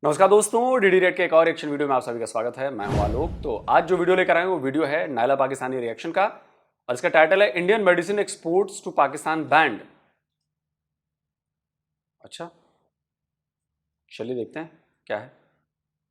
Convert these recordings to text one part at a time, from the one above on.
नमस्कार दोस्तों, DD red के एक और एक्शन वीडियो में आप सभी का स्वागत है। मैं हूं आलोक। तो आज जो वीडियो लेकर आए वो वीडियो है नायला पाकिस्तानी रिएक्शन का और इसका टाइटल है Indian medicine exports to Pakistan banned. अच्छा, चलिए देखते हैं क्या है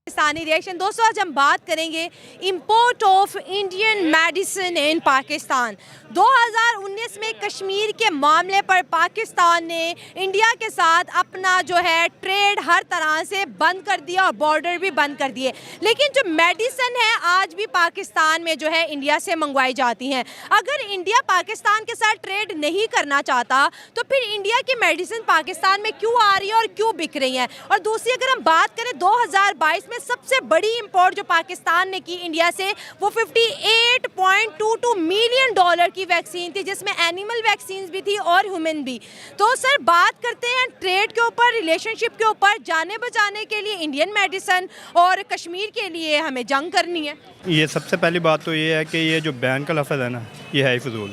पाकिस्तानी रिएक्शन। दोस्तों आज हम बात करेंगे import of Indian medicine in Pakistan. 2019 में कश्मीर के मामले पर पाकिस्तान ने इंडिया के साथ अपना जो है ट्रेड हर तरह से बंद कर दिया और बॉर्डर भी बंद कर दिए, लेकिन जो मेडिसिन है आज भी पाकिस्तान में जो है इंडिया से मंगवाई जाती हैं। अगर इंडिया पाकिस्तान के साथ ट्रेड नहीं करना चाहता तो फिर इंडिया की मेडिसिन पाकिस्तान में क्यों आ रही है और क्यों बिक रही हैं। और दूसरी अगर हम बात करें 2022 में सबसे बड़ी इंपोर्ट जो पाकिस्तान ने की इंडिया से वो $58.22 मिलियन की वैक्सीन थी, जिसमें एनिमल वैक्सीन भी थी और ह्यूमन भी। तो सर बात करते हैं ट्रेड के ऊपर, रिलेशनशिप के ऊपर। जाने बचाने के लिए इंडियन मेडिसिन और कश्मीर के लिए हमें जंग करनी है। ये सबसे पहली बात तो ये है कि ये जो बैन का लफ्ज़ है ना, ये है ही फजूल।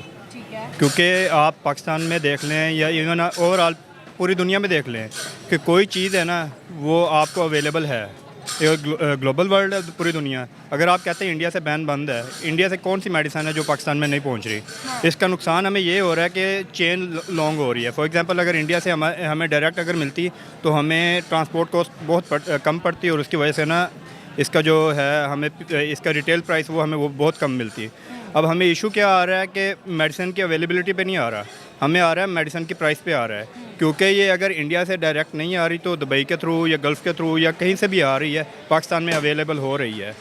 क्योंकि आप पाकिस्तान में देख लें या इवन ओवरऑल पूरी दुनिया में देख लें कि कोई चीज़ है ना वो आपको अवेलेबल है। ये ग्लोबल वर्ल्ड है पूरी दुनिया। अगर आप कहते हैं इंडिया से बैन बंद है, इंडिया से कौन सी मेडिसिन है जो पाकिस्तान में नहीं पहुंच रही? इसका नुकसान हमें ये हो रहा है कि चेन लॉन्ग हो रही है। फॉर एग्जांपल अगर इंडिया से हमें डायरेक्ट अगर मिलती तो हमें ट्रांसपोर्ट कॉस्ट बहुत कम पड़ती और उसकी वजह से ना इसका जो है हमें इसका रिटेल प्राइस वो हमें वो बहुत कम मिलती। अब हमें इशू क्या आ रहा है कि मेडिसिन की अवेलेबिलिटी पे नहीं आ रहा, हमें आ रहा है मेडिसिन की प्राइस पे आ रहा है। क्योंकि ये अगर इंडिया से डायरेक्ट नहीं आ रही तो दुबई के थ्रू या गल्फ़ के थ्रू या कहीं से भी आ रही है, पाकिस्तान में अवेलेबल हो रही है।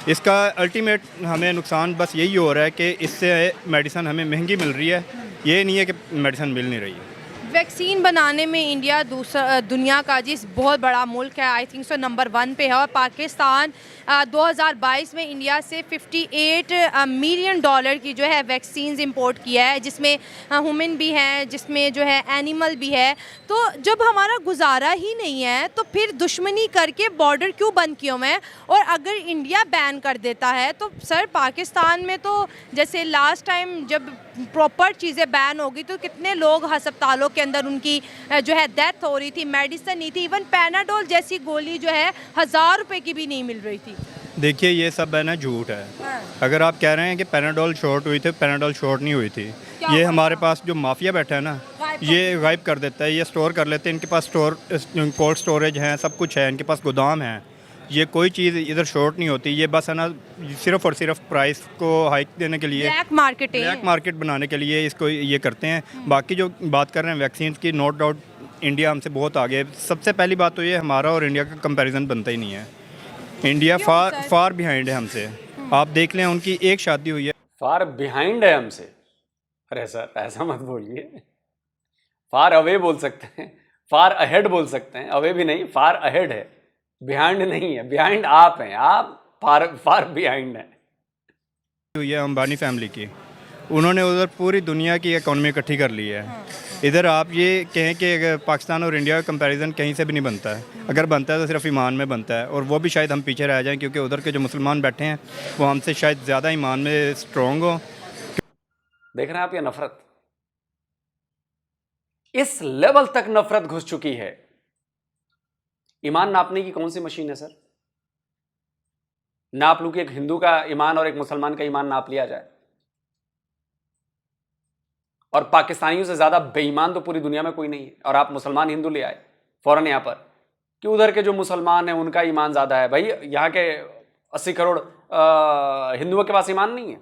इसका अल्टीमेट हमें नुकसान बस यही हो रहा है कि इससे मेडिसिन हमें महंगी मिल रही है, ये नहीं है कि मेडिसिन मिल नहीं रही है। वैक्सीन बनाने में इंडिया दुनिया का जिस बहुत बड़ा मुल्क है, आई थिंक सो नंबर 1 पे है। और पाकिस्तान 2022 में इंडिया से $58 मिलियन की जो है वैक्सीन इंपोर्ट किया है, जिसमें ह्यूमन भी हैं, जिसमें जो है एनिमल भी है। तो जब हमारा गुजारा ही नहीं है तो फिर दुश्मनी करके बॉर्डर क्यों बंद किए हुए हैं? और अगर इंडिया बैन कर देता है तो सर पाकिस्तान में तो जैसे लास्ट टाइम जब प्रॉपर चीज़ें बैन होगी तो कितने लोग अस्पतालों के अंदर उनकी जो है डेथ हो रही थी, मेडिसिन नहीं थी। इवन पैनाडोल जैसी गोली जो है ₹1000 की भी नहीं मिल रही थी। देखिए ये सब है ना झूठ है। अगर आप कह रहे हैं कि पैनाडोल शॉर्ट हुई थी, पैनाडोल शॉर्ट नहीं हुई थी। ये हमारे पास जो माफिया बैठा है ना, ये गायब कर देता है, ये स्टोर कर लेते हैं। इनके पास कोल्ड स्टोरेज हैं, सब कुछ है, इनके पास गोदाम है। ये कोई चीज़ इधर शॉर्ट नहीं होती। ये बस है ना सिर्फ और सिर्फ प्राइस को हाइक देने के लिए, ब्लैक मार्केट बनाने के लिए इसको ये करते हैं। बाकी जो बात कर रहे हैं वैक्सीन की, नो डाउट इंडिया हमसे बहुत आगे है। सबसे पहली बात तो ये हमारा और इंडिया का कंपैरिजन बनता ही नहीं है। इंडिया फार बिहाइंड है हमसे। आप देख लें उनकी एक शादी हुई है, फार बिहाइंड है हमसे। अरे सर ऐसा मत बोलिए, फार अवे बोल सकते हैं, फार अहेड बोल सकते हैं। अवे भी नहीं, फार अहेड है, बिहाइंड नहीं है। बिहाइंड आप हैं, आप फार बिहाइंड हैं। हुई है अंबानी फैमिली की। उन्होंने उधर पूरी दुनिया की इकोनॉमी इकट्ठी कर ली है। इधर आप ये कहें कि अगर पाकिस्तान और इंडिया का कंपैरिजन कहीं से भी नहीं बनता है। अगर बनता है तो सिर्फ ईमान में बनता है, और वो भी शायद हम पीछे रह जाएं क्योंकि उधर के जो मुसलमान बैठे हैं वो हमसे शायद ज़्यादा ईमान में स्ट्रॉन्ग हो। देख रहे हैं आप ये नफरत, इस लेवल तक नफरत घुस चुकी है। ईमान नापने की कौन सी मशीन है सर? नाप लूं कि एक हिंदू का ईमान और एक मुसलमान का ईमान नाप लिया जाए। और पाकिस्तानियों से ज्यादा बेईमान तो पूरी दुनिया में कोई नहीं है। और आप मुसलमान हिंदू ले आए फौरन यहां पर कि उधर के जो मुसलमान हैं उनका ईमान ज्यादा है। भाई यहां के 80 करोड़ हिंदुओं के पास ईमान नहीं है।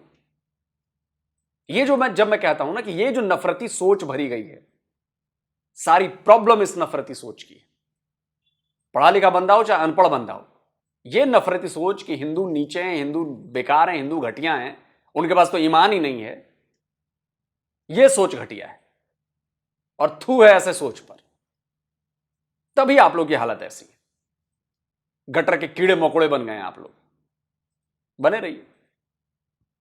ये जो जब मैं कहता हूं ना कि ये जो नफरती सोच भरी गई है, सारी प्रॉब्लम इस नफरती सोच की है। पढ़ा लिखा बंदा हो चाहे अनपढ़ बंदा हो, ये नफरती सोच कि हिंदू नीचे हैं, हिंदू बेकार हैं, हिंदू घटिया हैं, उनके पास तो ईमान ही नहीं है, ये सोच घटिया है और थू है ऐसे सोच पर। तभी आप लोग की हालत ऐसी है। गटर के कीड़े मकोड़े बन गए हैं आप लोग, बने रहिए।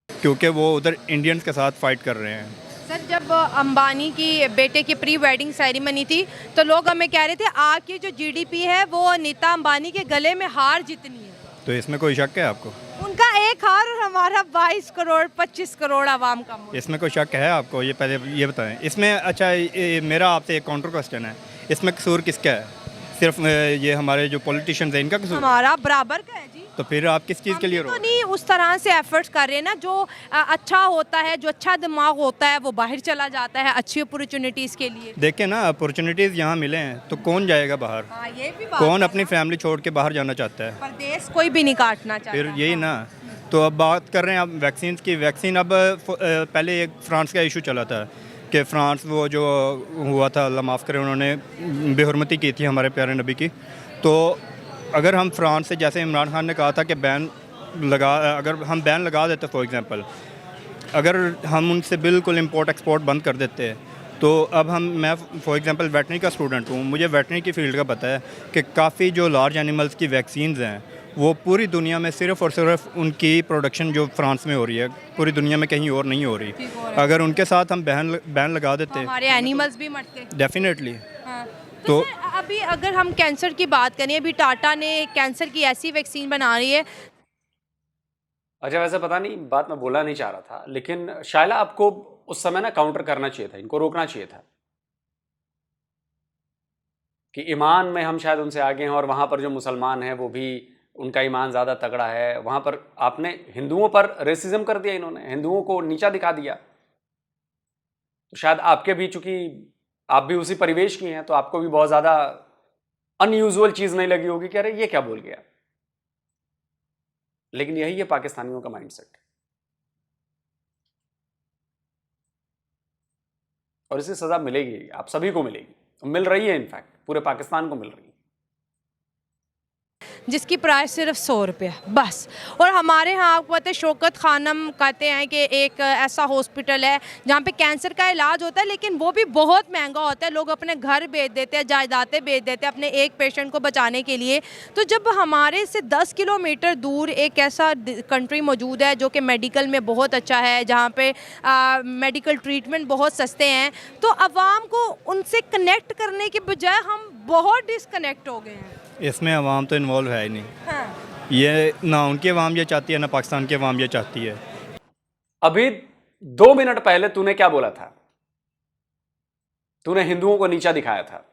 क्योंकि वो उधर इंडियंस के साथ फाइट कर रहे हैं। सर जब अंबानी की बेटे की प्री वेडिंग सेरेमनी थी तो लोग हमें कह रहे थे आपकी जो जीडीपी है वो नीता अंबानी के गले में हार जितनी है। तो इसमें कोई शक है आपको? उनका एक हार और हमारा 22 करोड़ 25 करोड़ आवाम का मुल्क। इसमें कोई शक है आपको? ये पहले ये बताएं। इसमें अच्छा मेरा आपसे एक काउंटर क्वेश्चन है, इसमें कसूर किसका है? सिर्फ ये हमारे जो पॉलिटिशियंस हैं इनका कसूर? हमारा बराबर का है जी। तो फिर आप किस चीज़ के लिए हम रो तो नहीं उस तरह से एफर्ट्स कर रहे हैं ना, जो अच्छा होता है, जो अच्छा दिमाग होता है वो बाहर चला जाता है अच्छी अपॉर्चुनिटीज़ के लिए। देखिए ना, अपॉर्चुनिटीज़ यहाँ मिले हैं तो कौन जाएगा बाहर? हाँ, ये भी बात कौन है अपनी ना। फैमिली छोड़ के बाहर जाना चाहता है? परदेश कोई भी नहीं काटना चाहता। फिर यही ना। तो अब बात कर रहे हैं अब वैक्सीन की। वैक्सीन अब पहले एक फ्रांस का इशू चला था कि फ्रांस वो जो हुआ था, अल्लाह माफ़ करे, उन्होंने बेहुरमती की थी हमारे प्यारे नबी की। तो अगर हम फ्रांस से, जैसे इमरान खान ने कहा था कि अगर हम बैन लगा देते, फॉर एग्ज़ाम्पल अगर हम उनसे बिल्कुल इंपोर्ट एक्सपोर्ट बंद कर देते, तो अब मैं फॉर एग्ज़ाम्पल वेटनरी का स्टूडेंट हूँ, मुझे वेटनरी की फील्ड का पता है कि काफ़ी जो लार्ज एनिमल्स की वैक्सीन्स हैं वो पूरी दुनिया में सिर्फ़ और सिर्फ उनकी प्रोडक्शन जो फ्रांस में हो रही है, पूरी दुनिया में कहीं और नहीं हो रही। अगर उनके साथ हम बैन लगा देते, हमारे एनिमल्स भी मरते। डेफिनेटली। हाँ। तो सर, अभी अगर हम कैंसर की बात करें, अभी टाटा ने कैंसर की ऐसी वैक्सीन बना रही है। अच्छा, वैसे पता नहीं, बात मैं बोलना नहीं चाह रहा था, लेकिन शायला आपको उस समय ना काउंटर करना चाहिए था, इनको रोकना चाहिए था कि ईमान में हम शायद उनसे आगे हैं, और वहाँ पर जो मुसलमान हैं वो भी, उनका ईमान ज़्यादा तगड़ा है। वहाँ पर आपने हिंदुओं पर रेसिज्म कर दिया, इन्होंने हिंदुओं को नीचा दिखा दिया। तो शायद आपके भी, चूंकि आप भी उसी परिवेश की हैं, तो आपको भी बहुत ज़्यादा अनयूजुअल चीज़ नहीं लगी होगी कि अरे ये क्या बोल गया। लेकिन यही है पाकिस्तानियों का माइंडसेट, और इसे सज़ा मिलेगी, आप सभी को मिलेगी, मिल रही है, इनफैक्ट पूरे पाकिस्तान को मिल रही है, जिसकी प्राइस सिर्फ 100 रुपये बस। और हमारे यहाँ आपको पता है, शौकत खानम कहते हैं कि एक ऐसा हॉस्पिटल है जहाँ पे कैंसर का इलाज होता है, लेकिन वो भी बहुत महंगा होता है। लोग अपने घर बेच देते हैं, जायदादें बेच देते हैं अपने एक पेशेंट को बचाने के लिए। तो जब हमारे से 10 किलोमीटर दूर एक ऐसा कंट्री मौजूद है जो कि मेडिकल में बहुत अच्छा है, जहाँ पे मेडिकल ट्रीटमेंट बहुत सस्ते हैं, तो आवाम को उनसे कनेक्ट करने के बजाय हम बहुत डिसकनेक्ट हो गए हैं। इसमें अवाम तो इन्वॉल्व है ही नहीं। हाँ। ये ना उनकी अवाम ये चाहती है, ना पाकिस्तान की अवाम ये चाहती है। अभी 2 मिनट पहले तूने क्या बोला था? तूने हिंदुओं को नीचा दिखाया था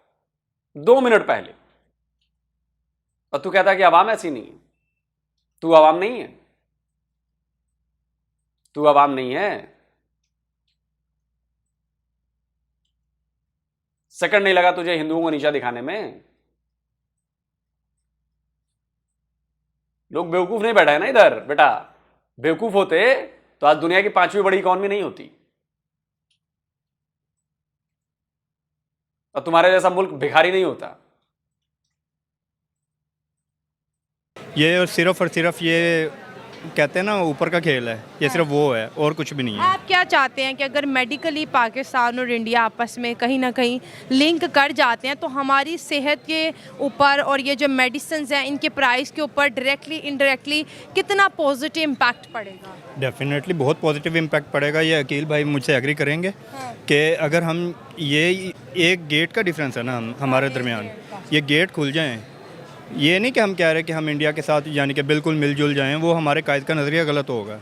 2 मिनट पहले, और तू कहता कि अवाम ऐसी नहीं है। तू अवाम नहीं है, तू अवाम नहीं है। सेकंड नहीं लगा तुझे हिंदुओं को नीचा दिखाने में। लोग बेवकूफ नहीं बैठा है ना इधर बेटा। बेवकूफ होते तो आज दुनिया की 5वीं बड़ी इकॉनमी नहीं होती, और तुम्हारे जैसा मुल्क भिखारी नहीं होता। ये और सिर्फ ये कहते हैं ना, ऊपर का खेल है, ये सिर्फ वो है और कुछ भी नहीं है। आप क्या चाहते हैं कि अगर मेडिकली पाकिस्तान और इंडिया आपस में कहीं ना कहीं लिंक कर जाते हैं, तो हमारी सेहत के ऊपर और ये जो मेडिसिन हैं इनके प्राइस के ऊपर डायरेक्टली इनडायरेक्टली कितना पॉजिटिव इम्पैक्ट पड़ेगा? डेफिनेटली बहुत पॉजिटिव इम्पैक्ट पड़ेगा। ये अकील भाई मुझसे एग्री करेंगे कि अगर हम, ये एक गेट का डिफरेंस है ना हमारे दरमियान, ये गेट खुल जाएँ। ये नहीं कि हम कह रहे कि हम इंडिया के साथ यानी कि बिल्कुल मिलजुल जाएं, वो हमारे कायद का नज़रिया गलत होगा।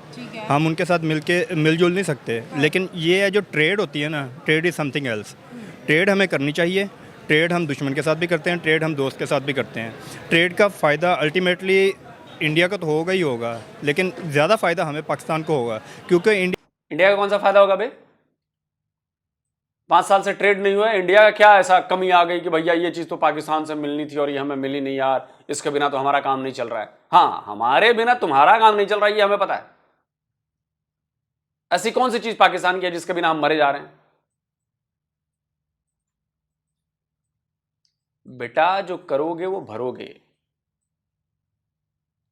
हम उनके साथ मिलजुल नहीं सकते। लेकिन ये है जो ट्रेड होती है ना, trade is something else. Trade हमें करनी चाहिए। ट्रेड हम दुश्मन के साथ भी करते हैं, ट्रेड हम दोस्त के साथ भी करते हैं। ट्रेड का फ़ायदा अल्टीमेटली इंडिया का तो होगा ही होगा, लेकिन ज़्यादा फ़ायदा हमें पाकिस्तान को होगा, क्योंकि इंडिया का कौन सा फायदा होगा बे? 5 साल से ट्रेड नहीं हुआ है। इंडिया का क्या ऐसा कमी आ गई कि भैया ये चीज़ तो पाकिस्तान से मिलनी थी और ये हमें मिली नहीं यार, इसके बिना तो हमारा काम नहीं चल रहा है। हाँ, हमारे बिना तुम्हारा काम नहीं चल रहा है, ये हमें पता है। ऐसी कौन सी चीज़ पाकिस्तान की है जिसके बिना हम मरे जा रहे हैं? बेटा जो करोगे वो भरोगे,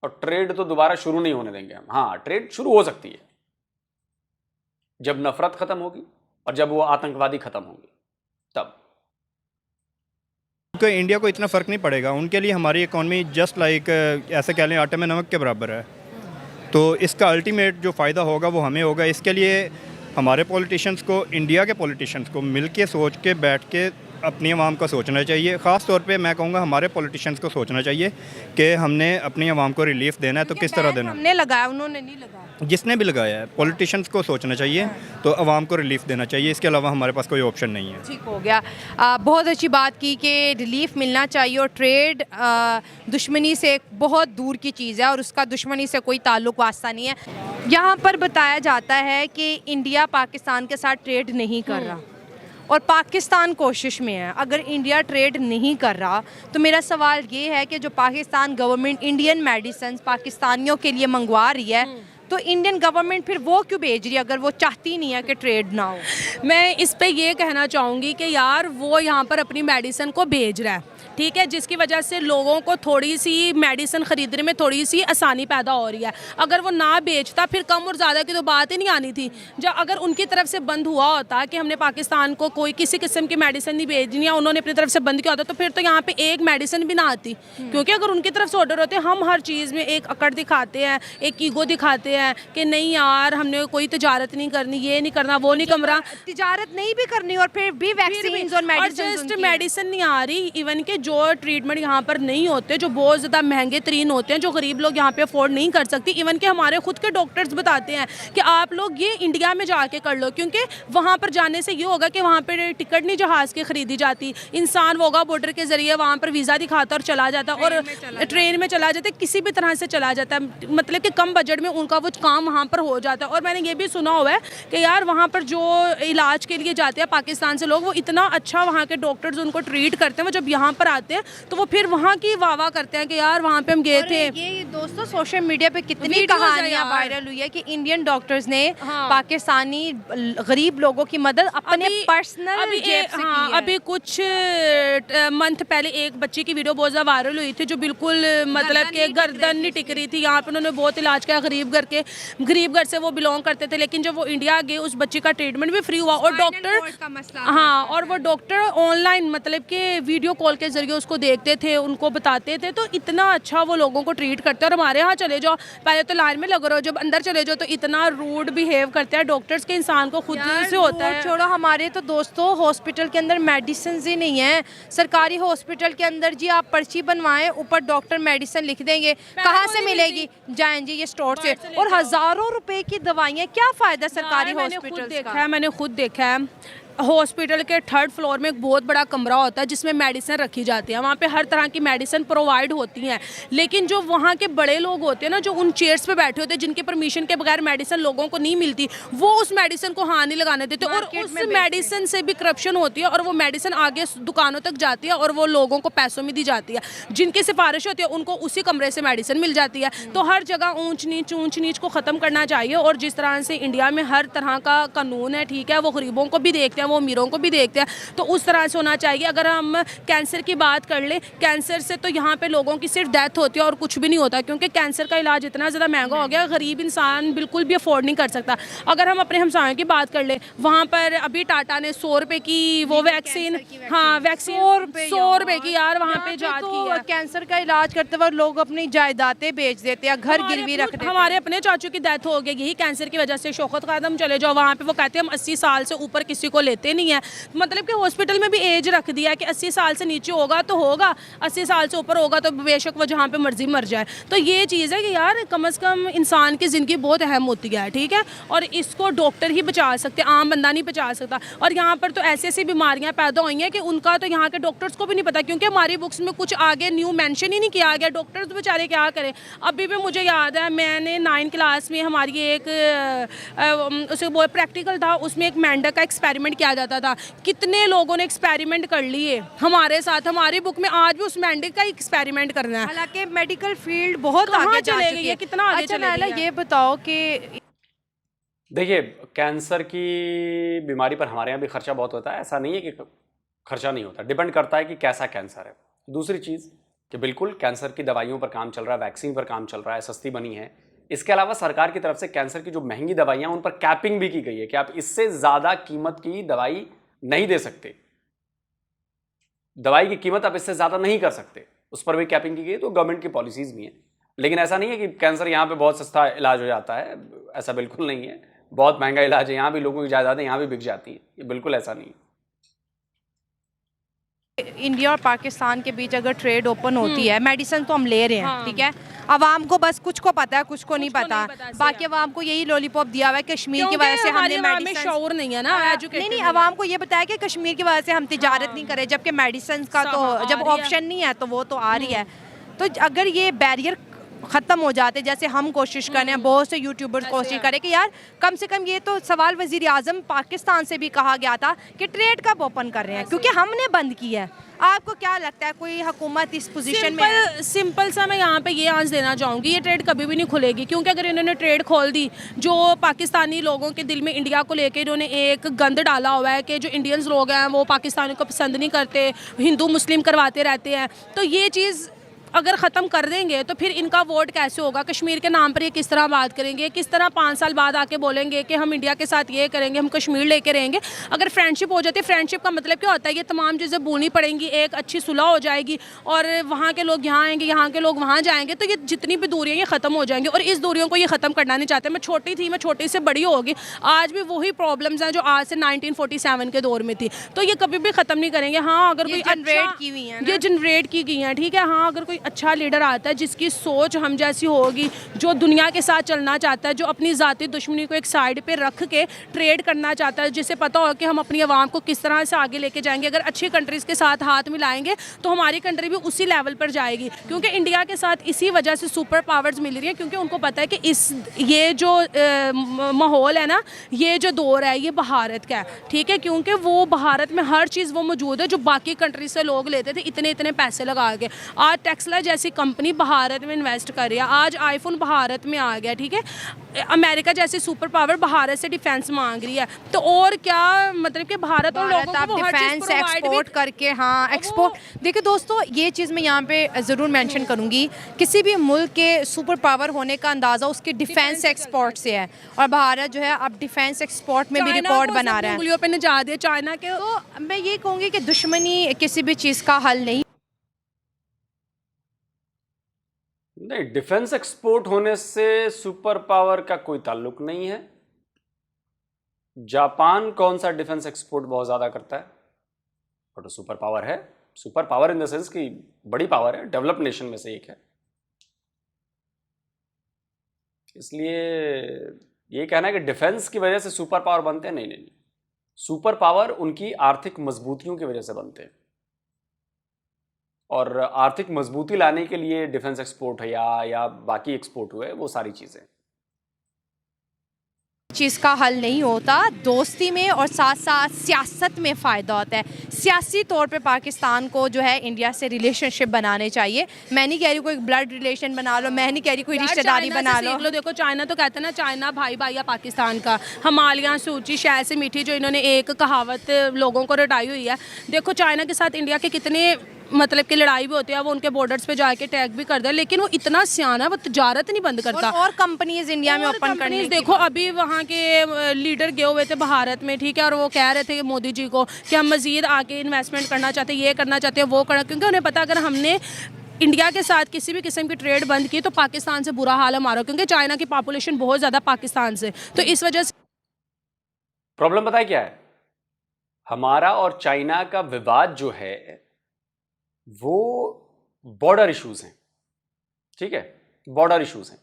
और ट्रेड तो दोबारा शुरू नहीं होने देंगे हम। हाँ, ट्रेड शुरू हो सकती है जब नफरत खत्म होगी और जब वो आतंकवादी खत्म होंगे, तब। क्योंकि इंडिया को इतना फ़र्क नहीं पड़ेगा। उनके लिए हमारी इकॉनमी जस्ट लाइक ऐसे कह लें आटे में नमक के बराबर है। तो इसका अल्टीमेट जो फ़ायदा होगा वो हमें होगा। इसके लिए हमारे पॉलिटिशियंस को, इंडिया के पॉलिटिशियंस को मिल के सोच के बैठ के अपनी आवाम को सोचना चाहिए। ख़ास तौर पे मैं कहूँगा हमारे पॉलिटिशियंस को सोचना चाहिए कि हमने अपनी आवाम को रिलीफ देना है तो किस तरह देना। हमने लगाया, उन्होंने नहीं लगाया। जिसने भी लगाया है पॉलिटिशियंस को सोचना चाहिए, तो आवाम को रिलीफ देना चाहिए। इसके अलावा हमारे पास कोई ऑप्शन नहीं है। ठीक हो गया। बहुत अच्छी बात की कि रिलीफ मिलना चाहिए, और ट्रेड दुश्मनी से बहुत दूर की चीज़ है और उसका दुश्मनी से कोई ताल्लुक वास्ता नहीं है। यहाँ पर बताया जाता है कि इंडिया पाकिस्तान के साथ ट्रेड नहीं कर रहा और पाकिस्तान कोशिश में है। अगर इंडिया ट्रेड नहीं कर रहा तो मेरा सवाल ये है कि जो पाकिस्तान गवर्नमेंट इंडियन मेडिसिन पाकिस्तानियों के लिए मंगवा रही है, तो इंडियन गवर्नमेंट फिर वो क्यों भेज रही है अगर वो चाहती नहीं है कि ट्रेड ना हो? मैं इस पे ये कहना चाहूँगी कि यार वो यहाँ पर अपनी मेडिसिन को भेज रहा है, ठीक है, जिसकी वजह से लोगों को थोड़ी सी मेडिसिन ख़रीदने में थोड़ी सी आसानी पैदा हो रही है। अगर वो ना बेचता फिर कम और ज़्यादा की तो बात ही नहीं आनी थी। जब अगर उनकी तरफ से बंद हुआ होता कि हमने पाकिस्तान को कोई किसी किस्म की मेडिसिन नहीं भेजनी है, उन्होंने अपनी तरफ से बंद किया होता, तो फिर तो यहाँ पे एक मेडिसिन भी ना आती। क्योंकि अगर उनकी तरफ से ऑर्डर होते, हम हर चीज़ में एक अकड़ दिखाते हैं, एक ईगो दिखाते हैं कि नहीं यार हमने कोई तजारत नहीं करनी, ये नहीं करना, वो नहीं कमरा। तिजारत नहीं भी करनी और फिर भी वैक्सीन और मेडिसिन नहीं आ रही। इवन के जो ट्रीटमेंट यहाँ पर नहीं होते, जो बहुत ज़्यादा महंगे तरीन होते हैं, जो गरीब लोग यहाँ पे अफोर्ड नहीं कर सकती। इवन के हमारे खुद के डॉक्टर्स बताते हैं कि आप लोग ये इंडिया में जाके कर लो, क्योंकि वहाँ पर जाने से ये होगा कि वहाँ पर टिकट नहीं जहाज़ की खरीदी जाती, इंसान वोगा बॉर्डर के ज़रिए वहाँ पर वीज़ा दिखाता और चला जाता, और ट्रेन में चला जाता, किसी भी तरह से चला जाता है, मतलब कि कम बजट में उनका वो काम वहाँ पर हो जाता है। और मैंने ये भी सुना हुआ है कि यार वहाँ पर जो इलाज के लिए जाते हैं पाकिस्तान से लोग, वो इतना अच्छा वहाँ के डॉक्टर्स उनको ट्रीट करते हैं, वो जब यहाँ पर आते हैं तो वो फिर वहाँ की वाह करते हैं कि यार वहाँ पे हम गए थे। ये दोस्तों सोशल मीडिया पे कितनी कहानियां वायरल हुई है कि इंडियन डॉक्टर्स ने पाकिस्तानी गरीब लोगों की मदद अपने पर्सनल जेब से की है। अभी कुछ मंथ पहले एक बच्ची की वीडियो बहुत ज़्यादा वायरल हुई थी, जो बिल्कुल मतलब कि गर्दन नहीं टिक रही थी। यहाँ पे उन्होंने बहुत इलाज किया, गरीब घर से वो बिलोंग करते थे, लेकिन जब वो इंडिया गए उस बच्ची का ट्रीटमेंट भी फ्री हुआ। और डॉक्टर और वो डॉक्टर ऑनलाइन मतलब कि वीडियो कॉल के जरिए उसको देखते थे, उनको बताते थे, तो इतना अच्छा वो लोगों को ट्रीट करते हैं। और हमारे यहाँ चले जाओ, पहले तो लाइन में लगे रहो, जब अंदर चले जाओ तो इतना रूड बिहेव करते हैं डॉक्टर्स के, इंसान को खुद से होता है। छोड़ो, हमारे तो दोस्तों हॉस्पिटल के अंदर मेडिसिन ही नहीं है। सरकारी हॉस्पिटल के अंदर जी आप पर्ची बनवाएं, ऊपर डॉक्टर मेडिसिन लिख देंगे, कहाँ से मिलेगी? जाएं जी ये स्टोर से, और हज़ारों रुपए की दवाइयाँ। क्या फ़ायदा सरकारी हॉस्पिटल का? मैंने खुद देखा है। हॉस्पिटल के 3rd फ्लोर में एक बहुत बड़ा कमरा होता है जिसमें मेडिसिन रखी जाती है, वहाँ पे हर तरह की मेडिसिन प्रोवाइड होती हैं। लेकिन जो वहाँ के बड़े लोग होते हैं ना, जो उन चेयर्स पे बैठे होते हैं, जिनके परमिशन के बगैर मेडिसिन लोगों को नहीं मिलती, वो उस मेडिसिन को हाथ नहीं लगाने देते, और उस मेडिसिन से भी करप्शन होती है, और वो मेडिसिन आगे दुकानों तक जाती है और वो लोगों को पैसों में दी जाती है। जिनकी सिफारिश होती है उनको उसी कमरे से मेडिसिन मिल जाती है। तो हर जगह ऊंच नीच को ख़त्म करना चाहिए। और जिस तरह से इंडिया में हर तरह का कानून है, ठीक है, वो गरीबों को भी देखते हैं, वो अमीरों को भी देखते हैं, तो उस तरह से होना चाहिए। अगर हम कैंसर की बात कर लें, कैंसर से तो यहाँ पे लोगों की सिर्फ डेथ होती है और कुछ भी नहीं होता, क्योंकि कैंसर का इलाज इतना ज़्यादा महंगा हो गया, गरीब इंसान बिल्कुल भी अफोर्ड नहीं कर सकता। अगर हम अपने हमसायों की बात कर लें, वहाँ पर अभी टाटा ने 100 रुपये की वो वैक्सीन, हाँ वैक्सीन 100 रुपये की यार वहाँ पे जात की है। कैंसर का इलाज करते वक्त लोग अपनी जायदादें बेच देते हैं, घर गिरवी रख देते हैं। हमारे अपने चाचू की डेथ हो गई यही कैंसर की वजह से। शौकत कदम चले जाओ, वहाँ पे वो कहते हैं हम 80 साल से ऊपर किसी को लेते नहीं है। मतलब कि हॉस्पिटल में भी एज रख दिया है कि 80 साल से नीचे होगा तो होगा, 80 साल से ऊपर होगा तो बेशक वो जहाँ पे मर्जी मर जाए। तो ये चीज़ है कि यार कम से कम इंसान की ज़िंदगी बहुत अहम होती है, ठीक है, और इसको डॉक्टर ही बचा सकते, आम बंदा नहीं बचा सकता। और यहाँ पर तो ऐसी ऐसी बीमारियाँ पैदा हुई हैं कि उनका तो यहाँ के डॉक्टर्स को भी नहीं पता, क्योंकि हमारी बुक्स में कुछ आगे न्यू मेंशन ही नहीं किया गया। डॉक्टर्स बेचारे क्या करें। अभी भी मुझे याद है, मैंने 9th क्लास में हमारी एक उसे वो प्रैक्टिकल था, उसमें एक मेंढक का एक्सपेरिमेंट किया जाता था। कितने लोगों ने एक्सपेरिमेंट कर लिए हमारे साथ, हमारी बुक में आज भी उस मेंढक का एक्सपेरिमेंट करना है। हालांकि मेडिकल फील्ड बहुत आगे चले गई है, कितना आगे चले गई है। ये बताओ कि देखिए, कैंसर की बीमारी पर हमारे यहाँ भी खर्चा बहुत होता है, ऐसा नहीं है कि खर्चा नहीं होता, डिपेंड करता है कि कैसा कैंसर है। दूसरी चीज़ कि बिल्कुल कैंसर की दवाइयों पर काम चल रहा है, वैक्सीन पर काम चल रहा है, सस्ती बनी है। इसके अलावा सरकार की तरफ से कैंसर की जो महंगी दवाइयाँ उन पर कैपिंग भी की गई है कि आप इससे ज़्यादा कीमत की दवाई नहीं दे सकते, दवाई की कीमत आप इससे ज़्यादा नहीं कर सकते, उस पर भी कैपिंग की गई है। तो गवर्नमेंट की पॉलिसीज़ भी हैं। लेकिन ऐसा नहीं है कि कैंसर यहाँ पे बहुत सस्ता इलाज हो जाता है, ऐसा बिल्कुल नहीं है। बहुत महंगा इलाज है, यहाँ भी लोगों की जायदादें यहाँ भी बिक जाती हैं, ये बिल्कुल ऐसा नहीं है। इंडिया और पाकिस्तान के बीच अगर ट्रेड ओपन होती है, मेडिसिन तो हम ले रहे हैं, हाँ। ठीक है, आवाम को बस कुछ को पता है, कुछ को नहीं कुछ को पता, नहीं पता, बाकी आवाम को यही लॉलीपॉप दिया हुआ है कश्मीर की वजह से हमने में मेडिसिन शऊर नहीं है ना, नहीं नहीं, आवाम को ये बताया कि कश्मीर की वजह से हम तिजारत नहीं करें, जबकि मेडिसिन का सब तो आ जब रही है। ऑप्शन नहीं है तो वो तो आ रही है। तो अगर ये बैरियर ख़त्म हो जाते, जैसे हम कोशिश कर रहे हैं, बहुत से यूट्यूबर्स कोशिश करें कि यार कम से कम ये तो सवाल वज़ीर आज़म पाकिस्तान से भी कहा गया था कि ट्रेड कब ओपन कर रहे हैं, क्योंकि हमने बंद किया है। आपको क्या लगता है कोई हुकूमत इस पोजीशन में है? सिंपल सा मैं यहाँ पे ये आंस देना चाहूँगी, ये ट्रेड कभी भी नहीं खुलेगी, क्योंकि अगर इन्होंने ट्रेड खोल दी, जो पाकिस्तानी लोगों के दिल में इंडिया को लेकर इन्होंने एक गंद डाला हुआ है कि जो इंडियंस लोग हैं वो पाकिस्तानी को पसंद नहीं करते, हिंदू मुस्लिम करवाते रहते हैं, तो ये चीज़ अगर ख़त्म कर देंगे तो फिर इनका वोट कैसे होगा? कश्मीर के नाम पर ये किस तरह बात करेंगे, किस तरह 5 साल बाद आके बोलेंगे कि हम इंडिया के साथ ये करेंगे, हम कश्मीर लेके रहेंगे? अगर फ्रेंडशिप हो जाती है, फ्रेंडशिप का मतलब क्या होता है? ये तमाम चीज़ें भूलनी पड़ेंगी, एक अच्छी सुलह हो जाएगी और वहाँ के लोग यहाँ आएंगे, यहाँ के लोग वहाँ जाएंगे, तो ये जितनी भी दूरियाँ ये ख़त्म हो जाएंगी। और इस दूरियों को ये ख़त्म करना नहीं चाहते। मैं छोटी थी, मैं छोटी से बड़ी होगी, आज भी वही प्रॉब्लम्स हैं जो आज से 1947 के दौर में थी, तो ये कभी भी ख़त्म नहीं करेंगे। हाँ, अगर कोई जनरेट की हुई है, ये जनरेट की गई हैं, ठीक है। हाँ, अगर कोई अच्छा लीडर आता है जिसकी सोच हम जैसी होगी, जो दुनिया के साथ चलना चाहता है, जो अपनी ज़ाती दुश्मनी को एक साइड पे रख के ट्रेड करना चाहता है, जिसे पता हो कि हम अपनी आवाम को किस तरह से आगे लेके जाएंगे, अगर अच्छी कंट्रीज़ के साथ हाथ मिलाएंगे तो हमारी कंट्री भी उसी लेवल पर जाएगी। क्योंकि इंडिया के साथ इसी वजह से सुपर पावर्स मिल रही हैं, क्योंकि उनको पता है कि ये जो माहौल है ना, ये जो दौर है, ये भारत का है, ठीक है। क्योंकि वो भारत में हर चीज़ वो मौजूद है जो बाकी कंट्री से लोग लेते थे इतने इतने पैसे लगा के। आज टेस्ला जैसी कंपनी भारत में इन्वेस्ट कर रही है, आज आईफोन भारत में आ गया, ठीक है। अमेरिका जैसी सुपर पावर भारत से डिफेंस मांग रही है, तो और क्या मतलब कि भारत और लोगों को वो हर चीज़ डिफेंस प्रोवाइड एक्सपोर्ट करके, हाँ एक्सपोर्ट। देखिए दोस्तों, ये चीज़ मैं यहाँ पे ज़रूर मेंशन करूँगी, किसी भी मुल्क के सुपर पावर होने का अंदाज़ा उसके डिफेंस एक्सपोर्ट से है, और भारत जो है अब डिफेंस एक्सपोर्ट में भी रिकॉर्ड बना रहा है। उंगलियों पे नचा दिया चाइना के। तो मैं ये कहूँगी कि दुश्मनी किसी भी चीज़ का हल नहीं। नहीं, डिफेंस एक्सपोर्ट होने से सुपर पावर का कोई ताल्लुक नहीं है। जापान कौन सा डिफेंस एक्सपोर्ट बहुत ज़्यादा करता है, बट वो सुपर पावर है। Super power in the sense की बड़ी पावर है, डेवलप्ड नेशन में से एक है। इसलिए ये कहना है कि डिफेंस की वजह से सुपर पावर बनते हैं, नहीं नहीं नहीं, सुपर पावर उनकी आर्थिक मजबूतियों की वजह से बनते हैं, और आर्थिक मजबूती लाने के लिए डिफेंस एक्सपोर्ट है या बाकी एक्सपोर्ट हुए, वो सारी चीज़ें चीज़ का हल नहीं होता। दोस्ती में और साथ साथ सियासत में फ़ायदा होता है। सियासी तौर पे पाकिस्तान को जो है इंडिया से रिलेशनशिप बनाने चाहिए। मैं नहीं कह रही कोई ब्लड रिलेशन बना लो, मैं नहीं कह रही कोई रिश्तेदारी बना लो। देखो चाइना तो कहते हैं ना, चाइना भाई भाई या पाकिस्तान का, हिमालय से ऊंची शहर से मीठी, जो इन्होंने एक कहावत लोगों को रटाई हुई है। देखो चाइना के साथ इंडिया के कितने मतलब कि लड़ाई भी होती है, वो उनके बॉर्डर्स पे जाके टैग भी करता है, लेकिन वो इतना सियाना है, वो तजारत नहीं बंद करता। और कंपनीज इंडिया में ओपन करने की देखो अभी वहाँ के लीडर गए हुए थे भारत में, ठीक है, और वो कह रहे थे मोदी जी को कि हम मजीद आके इन्वेस्टमेंट करना चाहते हैं, ये करना चाहते हैं, वो करना, क्योंकि उन्हें पता अगर हमने इंडिया के साथ किसी भी किस्म की ट्रेड बंद की तो पाकिस्तान से बुरा हाल हमारा, क्योंकि चाइना की पॉपुलेशन बहुत ज़्यादा पाकिस्तान से, तो इस वजह से प्रॉब्लम बताए क्या है। हमारा और चाइना का विवाद जो है वो बॉर्डर इश्यूज हैं, ठीक है, बॉर्डर इश्यूज हैं,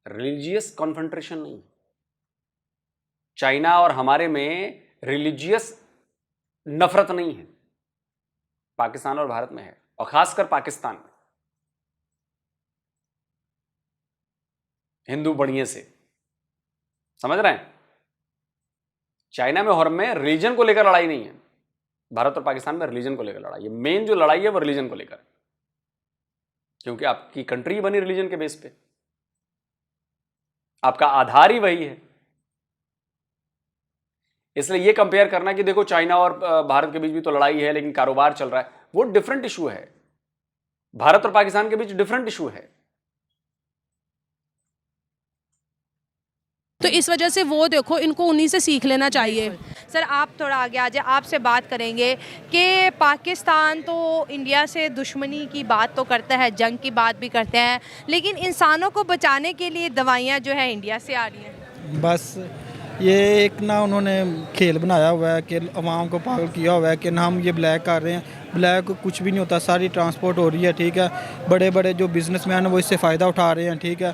रिलीजियस कॉन्फ्रंट्रेशन नहीं। चाइना और हमारे में रिलीजियस नफरत नहीं है, पाकिस्तान और भारत में है, और खासकर पाकिस्तान में हिंदू बढ़िए से, समझ रहे हैं। चाइना में और में रिलीजन को लेकर लड़ाई नहीं है, भारत और पाकिस्तान में रिलीजन को लेकर लड़ाई है। मेन जो लड़ाई है वो रिलीजन को लेकर, क्योंकि आपकी कंट्री बनी रिलीजन के बेस पे, आपका आधार ही वही है। इसलिए ये कंपेयर करना कि देखो चाइना और भारत के बीच भी तो लड़ाई है लेकिन कारोबार चल रहा है, वो डिफरेंट इशू है। भारत और पाकिस्तान के बीच डिफरेंट इशू है। तो इस वजह से वो देखो इनको उन्हीं से सीख लेना चाहिए। सर आप थोड़ा आगे आ जाए, आपसे बात करेंगे कि पाकिस्तान तो इंडिया से दुश्मनी की बात तो करता है, जंग की बात भी करते हैं, लेकिन इंसानों को बचाने के लिए दवाइयाँ जो है इंडिया से आ रही हैं। बस ये एक ना उन्होंने खेल बनाया हुआ है कि आवाम को पागल किया हुआ है कि ना हम ये ब्लैक कर रहे हैं, ब्लैक कुछ भी नहीं होता, सारी ट्रांसपोर्ट हो रही है, ठीक है। बड़े बड़े जो बिजनेसमैन हैं वो इससे फ़ायदा उठा रहे हैं, ठीक है।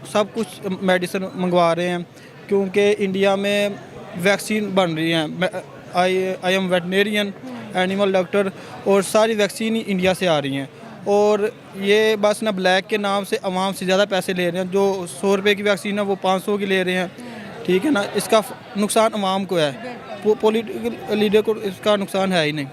सब कुछ मेडिसिन मंगवा रहे हैं क्योंकि इंडिया में वैक्सीन बन रही हैं। I am veterinarian animal doctor, और सारी वैक्सीन ही इंडिया से आ रही हैं। और ये बस ना ब्लैक के नाम से आवाम से ज़्यादा पैसे ले रहे हैं। जो 100 रुपये की वैक्सीन है वो 500 की ले रहे हैं, ठीक है ना। इसका नुकसान आवाम को है, पॉलिटिकल लीडर को इसका नुकसान है ही नहीं।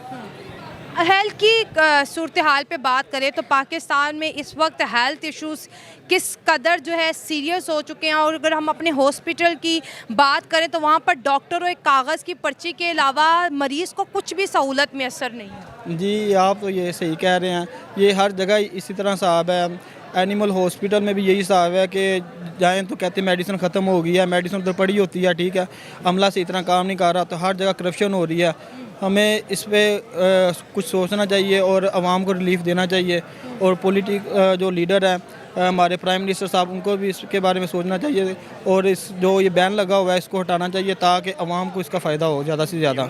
हेल्थ की सूरत हाल पे बात करें तो पाकिस्तान में इस वक्त हेल्थ इश्यूज़ किस कदर जो है सीरियस हो चुके हैं। और अगर हम अपने हॉस्पिटल की बात करें तो वहाँ पर डॉक्टर और एक कागज़ की पर्ची के अलावा मरीज़ को कुछ भी सहूलत मैसर नहीं है। जी आप तो ये सही कह रहे हैं, ये हर जगह इसी तरह साहब है। एनिमल हॉस्पिटल में भी यही हिसाब है कि जाएं तो कहते हैं मेडिसिन ख़त्म हो गई है, मेडिसिन तो पड़ी होती है, ठीक है। अमला से इतना काम नहीं कर रहा, तो हर जगह करप्शन हो रही है। हमें इस पर कुछ सोचना चाहिए और आवाम को रिलीफ देना चाहिए। और जो लीडर हैं हमारे प्राइम मिनिस्टर साहब, उनको भी इसके बारे में सोचना चाहिए और इस जो ये बैन लगा हुआ है इसको हटाना चाहिए ताकि आवाम को इसका फ़ायदा हो ज़्यादा से ज़्यादा।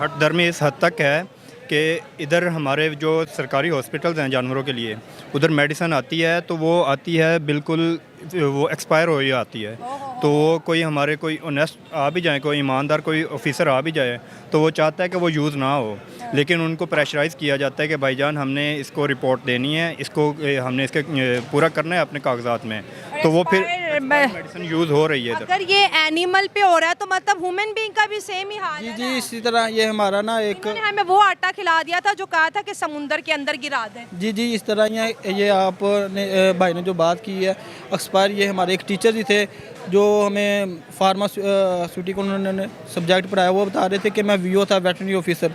हट दर्मी इस हद तक है कि इधर हमारे जो सरकारी हॉस्पिटल्स हैं जानवरों के लिए, उधर मेडिसिन आती है तो वो आती है बिल्कुल वो एक्सपायर हो ही आती है। तो वो कोई हमारे कोई ऑनेस्ट आ भी जाए, कोई ईमानदार कोई ऑफिसर आ भी जाए तो वो चाहता है कि वो यूज़ ना हो, लेकिन उनको प्रेशराइज़ किया जाता है कि भाईजान हमने इसको रिपोर्ट देनी है, इसको हमने इसके पूरा करना है अपने कागजात में, तो वो फिर मेडिसिन यूज़ हो रही है इधर। अगर ये एनिमल पे हो रहा है तो मतलब ह्यूमन बीइंग का भी सेम ही हाल है। जी इसी तरह ये हमारा ना एक इन्होंने हमें वो आटा खिला दिया था जो कहा था कि समुंदर के अंदर गिरा दें। जी इस तरह ये आपने भाई ने जो बात की है एक्सपायर, ये हमारे एक टीचर ही थे जो हमें फार्मास्यूटिकल उन्होंने सब्जेक्ट पढ़ाया, वो बता रहे थे कि मैं वीओ था, वेटरनरी ऑफिसर।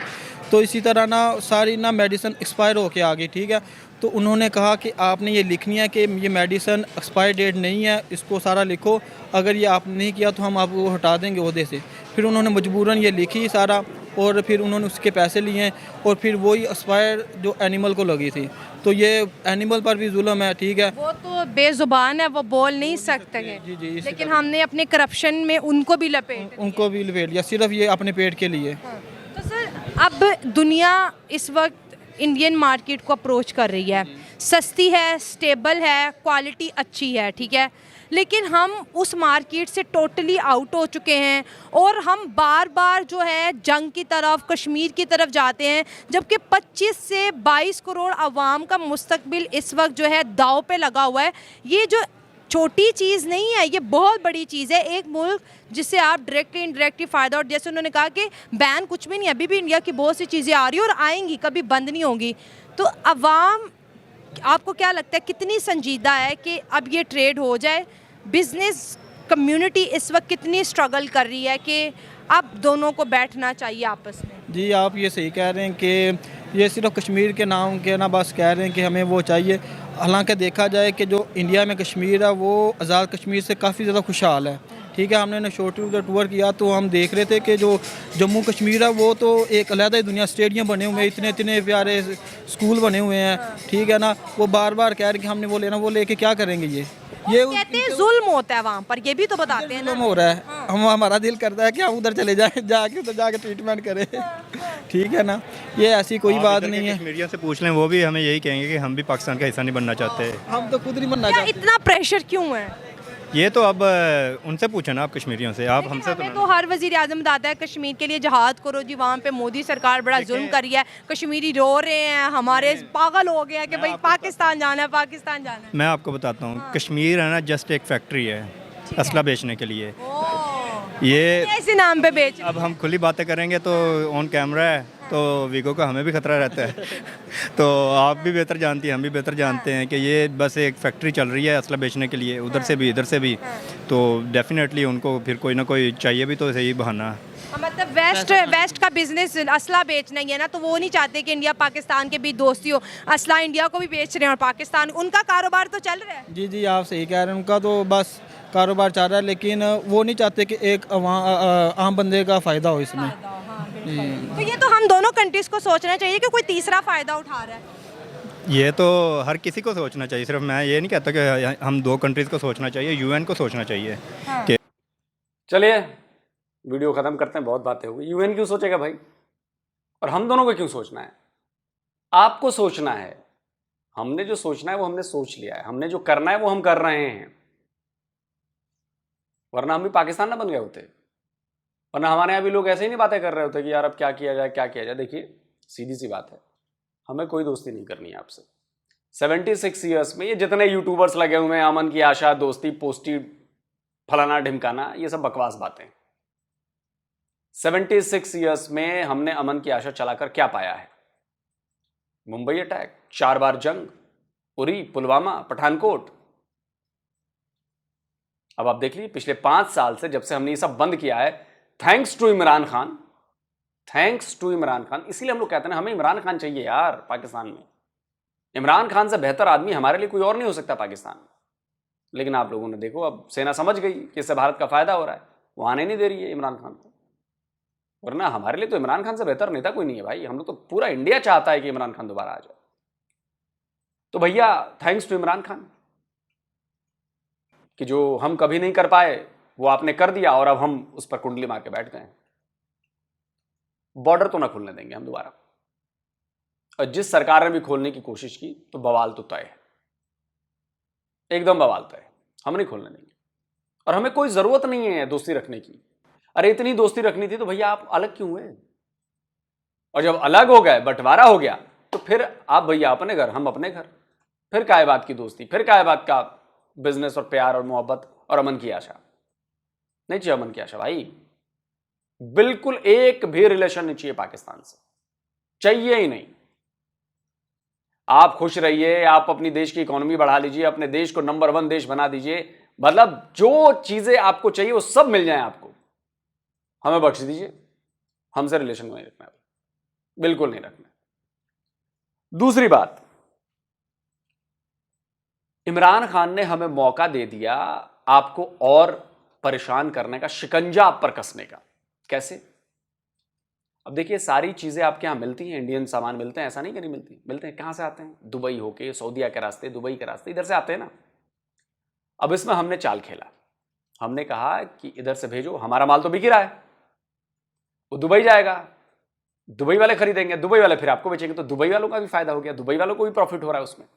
तो इसी तरह ना सारी ना मेडिसिन एक्सपायर होके आ गई, ठीक है। तो उन्होंने कहा कि आपने ये लिखनी है कि ये मेडिसिन एक्सपायर डेट नहीं है, इसको सारा लिखो, अगर ये आपने नहीं किया तो हम आपको हटा देंगे ओहदे से। फिर उन्होंने मजबूरन ये लिखी सारा और फिर उन्होंने उसके पैसे लिए और फिर वही एक्सपायर जो एनिमल को लगी थी। तो ये एनिमल पर भी जुल्म है, ठीक है। वो तो बेजुबान है, वो बोल नहीं सकते हैं। जी लेकिन हमने अपने करप्शन में उनको भी लपेट लिया सिर्फ ये अपने पेट के लिए। तो सर अब दुनिया इस वक्त इंडियन मार्केट को अप्रोच कर रही है, सस्ती है, स्टेबल है, क्वालिटी अच्छी है, ठीक है। लेकिन हम उस मार्केट से टोटली आउट हो चुके हैं और हम बार बार जो है जंग की तरफ, कश्मीर की तरफ जाते हैं, जबकि 25 से 22 करोड़ आवाम का मुस्तकबिल इस वक्त जो है दाव पे लगा हुआ है। ये जो छोटी चीज़ नहीं है, ये बहुत बड़ी चीज़ है। एक मुल्क जिससे आप डायरेक्टली इनडायरेक्टली फ़ायदा, और जैसे उन्होंने कहा कि बैन कुछ भी नहीं, अभी भी इंडिया की बहुत सी चीज़ें आ रही हैं और आएंगी, कभी बंद नहीं होंगी। तो अवाम, आपको क्या लगता है कितनी संजीदा है कि अब ये ट्रेड हो जाए? बिज़नेस कम्युनिटी इस वक्त कितनी स्ट्रगल कर रही है कि अब दोनों को बैठना चाहिए आपस में? जी आप ये सही कह रहे हैं कि ये सिर्फ कश्मीर के नाम के ना बस कह रहे हैं कि हमें वो चाहिए। हालांकि देखा जाए कि जो इंडिया में कश्मीर है वो आज़ाद कश्मीर से काफ़ी ज़्यादा खुशहाल है, ठीक है। हमने छोटी टूर किया तो हम देख रहे थे कि जो जम्मू कश्मीर है वो तो एक अलग ही दुनिया, स्टेडियम बने हुए हैं, इतने प्यारे स्कूल बने हुए हैं, ठीक है ना। वो बार बार कह रहे हैं कि हमने वो लेना, वो लेके क्या करेंगे? ये कहते हैं जुल्म होता है वहाँ पर, ये भी तो बताते हैं ना। जुल्म हो रहा है। हमारा दिल करता है कि हम उधर चले जाएं, उधर जाके ट्रीटमेंट करें, ठीक है ना। ये ऐसी कोई बात नहीं है। कश्मीरियों से पूछ लें, वो भी हमें यही कहेंगे कि हम भी पाकिस्तान का हिस्सा नहीं बनना चाहते। हम तो खुद नहीं बनना क्या चाहते। इतना प्रेशर क्यों है? ये तो अब उनसे पूछे ना आप कश्मीरियों से, आप हमसे हमें तो हर वजीर आजम बताता है कश्मीर के लिए जहाद करो जी, वहाँ पे मोदी सरकार बड़ा जुल्म कर रही है, कश्मीरी रो रहे हैं, हमारे पागल हो गए हैं कि भाई पाकिस्तान जाना है, पाकिस्तान जाना है। मैं आपको बताता हूँ, कश्मीर है ना जस्ट एक फैक्ट्री है असला बेचने के लिए। ये ऐसे नाम पे बेच, अब हम खुली बातें करेंगे तो ऑन कैमरा है तो वीगो का हमें भी खतरा रहता है। तो आप भी बेहतर जानती हैं, हम भी बेहतर जानते हैं कि ये बस एक फैक्ट्री चल रही है असला बेचने के लिए, उधर से भी इधर से भी। तो डेफिनेटली उनको फिर कोई ना कोई चाहिए भी तो सही बहाना। मतलब वेस्ट का बिजनेस असला बेचना ही है ना, तो वो नहीं चाहते कि इंडिया पाकिस्तान के बीच दोस्ती हो। असला इंडिया को भी बेच रहे हैं और पाकिस्तान, उनका कारोबार तो चल रहा है। जी आप सही कह रहे हैं, उनका तो बस कारोबार चल रहा है, लेकिन वो नहीं चाहते कि एक आम बंदे का फ़ायदा हो इसमें। तो ये तो हम दोनों कंट्रीज़ को सोचना चाहिए कि कोई तीसरा फ़ायदा उठा रहा है। ये तो हर किसी को सोचना चाहिए, सिर्फ मैं ये नहीं कहता कि हम दो कंट्रीज़ को सोचना चाहिए, यूएन को सोचना चाहिए कि चलिए वीडियो खत्म करते हैं, बहुत बातें हो गई। यूएन क्यों सोचेगा भाई, और हम दोनों को क्यों सोचना है? आपको सोचना है। हमने जो सोचना है वो हमने सोच लिया है, हमने जो करना है वो हम कर रहे हैं, वरना हम भी पाकिस्तान ना बन गए होते। वरना हमारे यहाँ भी लोग ऐसे ही नहीं बातें कर रहे होते कि यार अब क्या किया जाए क्या किया जाए। देखिए सीधी सी बात है, हमें कोई दोस्ती नहीं करनी है आपसे। 76 ईयर्स में ये जितने यूट्यूबर्स लगे हुए हैं, अमन की आशा, दोस्ती, पोस्टी, फलाना ढिमकाना, ये सब बकवास बातें। 76 ईयर्स में हमने अमन की आशा चलाकर क्या पाया है? मुंबई अटैक, 4 बार जंग, उरी, पुलवामा, पठानकोट। अब आप देख लीजिए पिछले 5 साल से जब से हमने ये सब बंद किया है, thanks to Imran Khan, thanks to Imran Khan. इसीलिए हम लोग कहते हैं ना, हमें इमरान खान चाहिए यार पाकिस्तान में। इमरान खान से बेहतर आदमी हमारे लिए कोई और नहीं हो सकता पाकिस्तान में। लेकिन आप लोगों ने देखो, अब सेना समझ गई कि इससे भारत का फायदा हो रहा है, वो आने नहीं दे रही है इमरान खान को। वरना हमारे लिए तो इमरान खान से बेहतर नेता कोई नहीं है भाई। हम लोग तो पूरा इंडिया चाहता है कि इमरान खान दोबारा आ जाए। तो भैया थैंक्स टू इमरान खान कि जो हम कभी नहीं कर पाए वो आपने कर दिया, और अब हम उस पर कुंडली मार के बैठ गए हैं। बॉर्डर तो ना खुलने देंगे हम दोबारा, और जिस सरकार ने भी खोलने की कोशिश की तो बवाल तो तय है, एकदम बवाल तय है। हम नहीं खोलने देंगे, और हमें कोई जरूरत नहीं है दोस्ती रखने की। अरे इतनी दोस्ती रखनी थी तो भैया आप अलग क्यों हुए? और जब अलग हो गए, बंटवारा हो गया, तो फिर आप भैया अपने घर, हम अपने घर। फिर काय बात की दोस्ती, फिर काय बात का बिजनेस और प्यार और मोहब्बत और अमन की आशा? नहीं चाहिए अमन की आशा भाई, बिल्कुल एक भी रिलेशन नहीं चाहिए पाकिस्तान से, चाहिए ही नहीं। आप खुश रहिए, आप अपनी देश की इकोनॉमी बढ़ा लीजिए, अपने देश को नंबर 1 देश बना दीजिए, मतलब जो चीजें आपको चाहिए वो सब मिल जाए आपको। हमें बख्श दीजिए, हमसे रिलेशन नहीं रखना, बिल्कुल नहीं रखना। दूसरी बात, इमरान खान ने हमें मौका दे दिया आपको और परेशान करने का, शिकंजा आप पर कसने का। कैसे? अब देखिए सारी चीजें आपके यहां मिलती हैं, इंडियन सामान मिलते हैं, ऐसा नहीं कि नहीं मिलती, मिलते हैं। कहां से आते हैं? दुबई होके, सऊदीया के रास्ते, दुबई के रास्ते, इधर से आते हैं ना। अब इसमें हमने चाल खेला, हमने कहा कि इधर से भेजो, हमारा माल तो बिक रहा है, वो दुबई जाएगा, दुबई वाले खरीदेंगे, दुबई वाले फिर आपको बेचेंगे, तो दुबई वालों का भी फायदा हो गया, दुबई वालों को भी प्रॉफिट हो रहा है उसमें।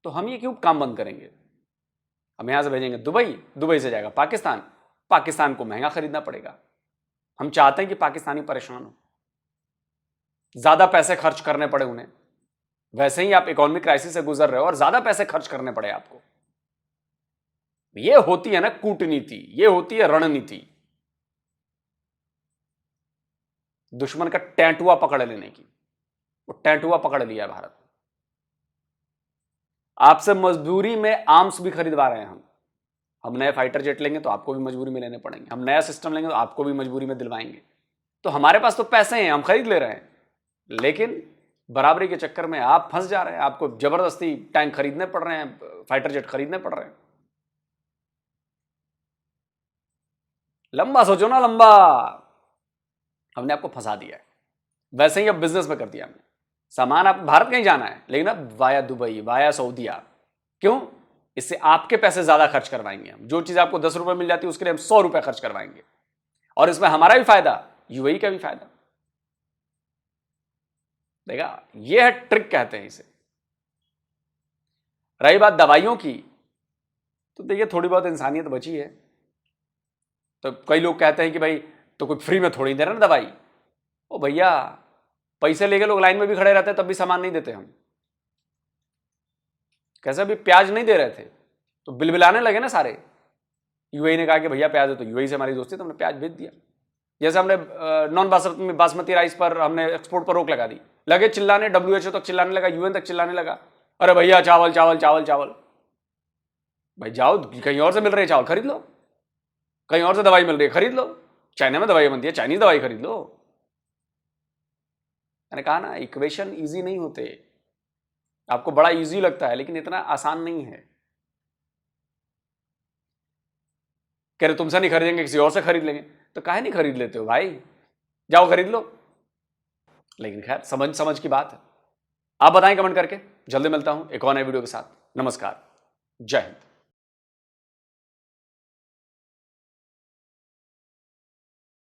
तो हम ये क्यों काम बंद करेंगे? हम यहां से भेजेंगे दुबई, दुबई से जाएगा पाकिस्तान, पाकिस्तान को महंगा खरीदना पड़ेगा। हम चाहते हैं कि पाकिस्तानी परेशान हो, ज्यादा पैसे खर्च करने पड़े उन्हें। वैसे ही आप इकोनॉमिक क्राइसिस से गुजर रहे हो और ज्यादा पैसे खर्च करने पड़े आपको। ये होती है ना कूटनीति, ये होती है रणनीति, दुश्मन का टैंटुआ पकड़ लेने की। वो टैंटुआ पकड़ लिया भारत। आपसे मजदूरी में आर्म्स भी खरीदवा रहे हैं हम नए फाइटर जेट लेंगे तो आपको भी मजबूरी में लेने पड़ेंगे, हम नया सिस्टम लेंगे तो आपको भी मजबूरी में दिलवाएंगे। तो हमारे पास तो पैसे हैं, हम खरीद ले रहे हैं, लेकिन बराबरी के चक्कर में आप फंस जा रहे हैं। आपको जबरदस्ती टैंक खरीदने पड़ रहे हैं, फाइटर जेट खरीदने पड़ रहे हैं। लंबा सोचो ना, लंबा। हमने आपको फंसा दिया है, वैसे ही अब बिजनेस में कर दिया हमने। सामान आप भारत कहीं जाना है, लेकिन अब वाया दुबई, वाया सऊदीया। क्यों? इससे आपके पैसे ज्यादा खर्च करवाएंगे हम। जो चीज आपको 10 रुपए मिल जाती है उसके लिए हम 100 रुपए खर्च करवाएंगे, और इसमें हमारा भी फायदा, यूएई का भी फायदा। देखा, यह है ट्रिक कहते हैं इसे। रही बात दवाइयों की, तो देखिए थोड़ी बहुत इंसानियत बची है। तो कई लोग कहते हैं कि भाई तो कोई फ्री में थोड़ी दे रहा ना दवाई। ओ भैया, पैसे लेके लोग लाइन में भी खड़े रहते हैं तब भी सामान नहीं देते हम। कैसे? अभी प्याज नहीं दे रहे थे तो बिलबिलाने लगे ना सारे। यूएई ने कहा कि भैया प्याज है, तो यूएई से हमारी दोस्ती, तो हमने प्याज भेज दिया। जैसे हमने नॉन बासमती राइस पर हमने एक्सपोर्ट पर रोक लगा दी, लगे चिल्लाने, WHO तक चिल्लाने लगा, यूएन तक चिल्लाने लगा, अरे भैया चावल चावल चावल चावल। भाई जाओ, कहीं और से मिल रही है चावल खरीद लो, कहीं और से दवाई मिल रही है खरीद लो, चाइना में दवाई बनती है चाइनीज दवाई खरीद लो। मैंने कहा ना, इक्वेशन इजी नहीं होते। आपको बड़ा इजी लगता है लेकिन इतना आसान नहीं है। कह रहे तुमसे नहीं खरीदेंगे, किसी और से खरीद लेंगे, तो काहे नहीं खरीद लेते हो भाई? जाओ खरीद लो। लेकिन खैर, समझ की बात है। आप बताएं कमेंट करके। जल्दी मिलता हूं एक और नए वीडियो के साथ। नमस्कार, जय हिंद।